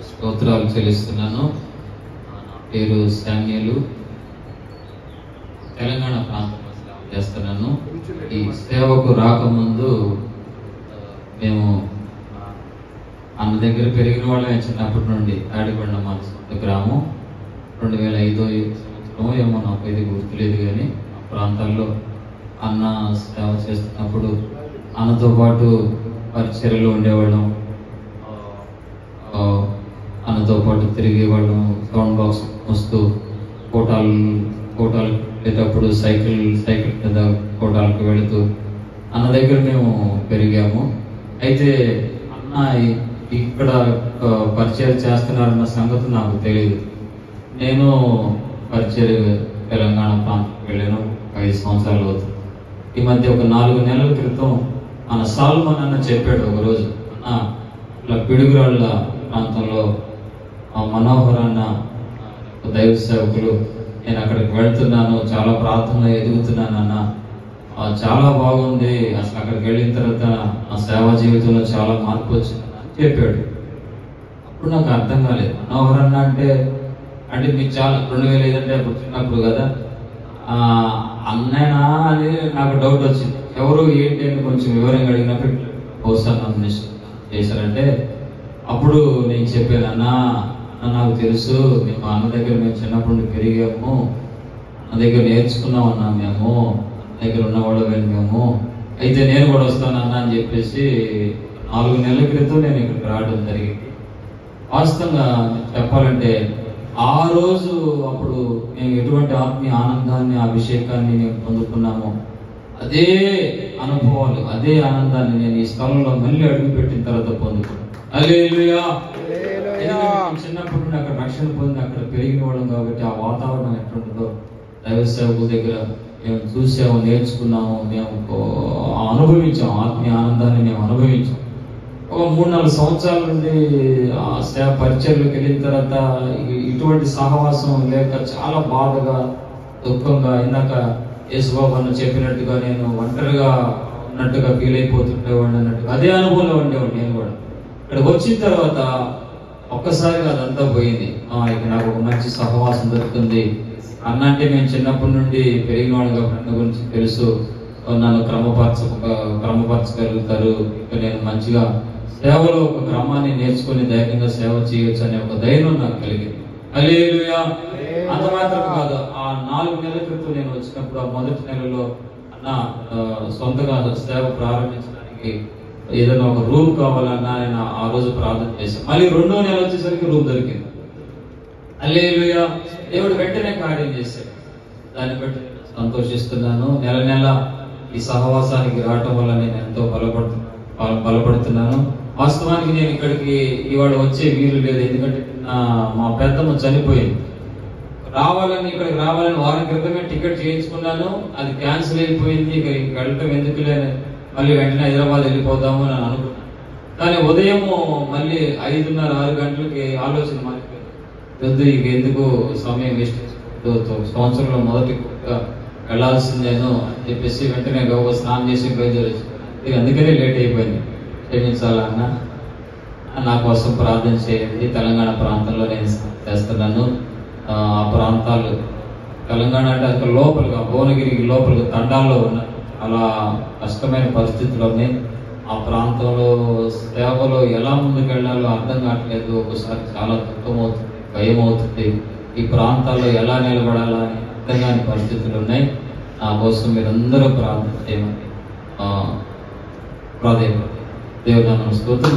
స్తోత్రాలు చెల్లిస్తున్నాను. నా పేరు శామ్యూలు, తెలంగాణ ప్రాంతంలో సేవ చేస్తున్నాను. ఈ సేవకు రాకముందు మేము అన్న దగ్గర పెరిగిన వాళ్ళమే. చిన్నప్పటి నుండి తాడికొండ మా సొంత గ్రామం. 2005 సంవత్సరం ఏమో నాకు ఇది గుర్తులేదు, కానీ ఆ ప్రాంతాల్లో అన్న సేవ చేస్తున్నప్పుడు అన్నతో పాటు పరిచర్యలో ఉండేవాళ్ళం. అన్నతో పాటు తిరిగేవాళ్ళం. సౌండ్ బాక్స్ వస్తూ కోటాలు వెళ్ళేటప్పుడు సైకిల్ మీద కోటాలకు వెళుతూ అన్న దగ్గర మేము పెరిగాము. అయితే అన్న ఇక్కడ పరిచయం చేస్తున్నారన్న సంగతి నాకు తెలియదు. నేను పరిచయం తెలంగాణ ప్రాంతానికి వెళ్ళాను. 5 సంవత్సరాలు అవుతుంది. ఈ మధ్య ఒక 4 నెలల క్రితం మన సాల్మన్ అన్న చెప్పాడు ఒకరోజు, అన్న ఇట్లా పిడుగురాళ్ళ ప్రాంతంలో మనోహర్ అన్న దైవ సేవకులు, నేను అక్కడికి వెళ్తున్నాను, చాలా ప్రార్థనలో ఎదుగుతున్నాను అన్న, చాలా బాగుంది, అసలు అక్కడికి వెళ్ళిన తర్వాత నా సేవా జీవితంలో చాలా మార్పు వచ్చింది అని చెప్పాడు. అప్పుడు నాకు అర్థం కాలేదు. మనోహర్ అన్న అంటే మీకు చాలా 2005 అంటే అప్పుడు చిన్నప్పుడు కదా, అన్నయ్యనా అని నాకు డౌట్ వచ్చింది. ఎవరు ఏంటి అని కొంచెం వివరంగా అడిగినప్పుడు బహుశా నన్ను చేశారంటే అప్పుడు నేను చెప్పాను, అన్న నాకు తెలుసు, మేము అన్న దగ్గర మేము చిన్నప్పుడు పెరిగాము, అన్న దగ్గర నేర్చుకున్నాం అన్నా, మేము అన్న దగ్గర ఉన్నవాళ్ళమే మేము, అయితే నేను కూడా వస్తాను అన్న అని చెప్పేసి 4 నెలల క్రితం నేను ఇక్కడికి రావడం జరిగింది. వాస్తవంగా చెప్పాలంటే ఆ రోజు అప్పుడు మేము ఎటువంటి ఆత్మీయ ఆనందాన్ని, అభిషేకాన్ని మేము పొందుకున్నామో అదే అనుభవాలు, అదే ఆనందాన్ని నేను ఈ స్థలంలో మళ్ళీ అడుగుపెట్టిన తర్వాత పొందుకున్నాను. హల్లెలూయా. చిన్నప్పుడు అక్కడ రక్షణ పొంది అక్కడ పెరిగిన వాళ్ళం కాబట్టి ఆ వాతావరణం ఎట్లుంటుందో దైవ సేవకుల దగ్గర మేము చూసాము, నేర్చుకున్నాము, మేము అనుభవించాము. ఆత్మీయ ఆనందాన్ని మేము అనుభవించాం. ఒక 3-4 సంవత్సరాల నుండి ఆ సేవ పరిచర్లోకి వెళ్ళిన తర్వాత ఇటువంటి సహవాసం లేక చాలా బాధగా, దుఃఖంగా, ఇందాక యేసుబాబు అన్న చెప్పినట్టుగా నేను ఒంటరిగా ఉన్నట్టుగా ఫీల్ అయిపోతుండేవాడిని అన్నట్టుగా అదే అనుభవంలో ఉండేవాడిని నేను కూడా. ఇక్కడికి వచ్చిన తర్వాత ఒక్కసారిగా అదంతా పోయింది. ఇక నాకు ఒక మంచి సహవాసం దొరుకుతుంది. అన్న అంటే మేము చిన్నప్పటి నుండి పెరిగిన వాళ్ళు కాబట్టి అన్న గురించి తెలుసు, నన్ను క్రమపరచగలుగుతారు. ఇక నేను మంచిగా సేవలో ఒక క్రమాన్ని నేర్చుకుని ధైర్యంగా సేవ చేయొచ్చు అనే ఒక ధైర్యం నాకు కలిగింది. హల్లెలూయా. అంత మాత్రం కాదు, ఆ 4 నెలల క్రితం నేను వచ్చినప్పుడు ఆ మొదటి నెలలో అన్న సొంతగా సేవ ప్రారంభించడానికి ఏదైనా ఒక రూమ్ కావాలన్నా నేను ఆ రోజు ప్రార్థన చేశాను. మళ్ళీ 2వ నెల వచ్చేసరికి రూమ్ దొరికింది. హల్లెలూయా. దేవుడు వెంటనే కార్యం చేశాడు. దాన్ని బట్టి సంతోషిస్తున్నాను. నెల ఈ సహవాసానికి రావటం వల్ల నేను ఎంతో బలపడుతున్నాను. వాస్తవానికి నేను ఇక్కడికి ఇవాళ వచ్చే వీలు లేదు, ఎందుకంటే మా పెద్దమ్మ చనిపోయింది. ఇక్కడికి రావాలని వారం క్రితమే టికెట్ చేయించుకున్నాను, అది క్యాన్సిల్ అయిపోయింది. ఇక వెళ్ళటం ఎందుకులే, మళ్ళీ వెంటనే హైదరాబాద్ వెళ్ళిపోదాము అని అనుకున్నాను. కానీ ఉదయం మళ్ళీ 5:30-6 గంటలకి ఆలోచన మారిపోయింది. ఇక ఎందుకు సమయం వేస్ట్ చేసుకోవద్దు, సంవత్సరంలో మొదటి వెళ్ళాల్సిందేను అని చెప్పేసి వెంటనే స్నానం చేసి బయలుదేరి, అందుకనే లేట్ అయిపోయింది. క్షమించాలన్న, నా కోసం ప్రార్థన చేయండి. తెలంగాణ ప్రాంతంలో నేను చేస్తున్నాను. ఆ ప్రాంతాలు తెలంగాణ అంటే అక్కడ లోపలిగా భువనగిరి లోపలిగా తండాల్లో ఉన్న అలా కష్టమైన పరిస్థితుల్లోనే ఆ ప్రాంతంలో సేవలో ఎలా ముందుకు వెళ్ళాలో అర్థం కావట్లేదు. ఒకసారి చాలా దుఃఖం అవుతుంది, భయం అవుతుంది. ఈ ప్రాంతాల్లో ఎలా నిలబడాలా అని అర్థం కాని పరిస్థితులు ఉన్నాయి. నా కోసం మీరందరూ ప్రార్థన చేయమని దేవుడు స్తోత్రం.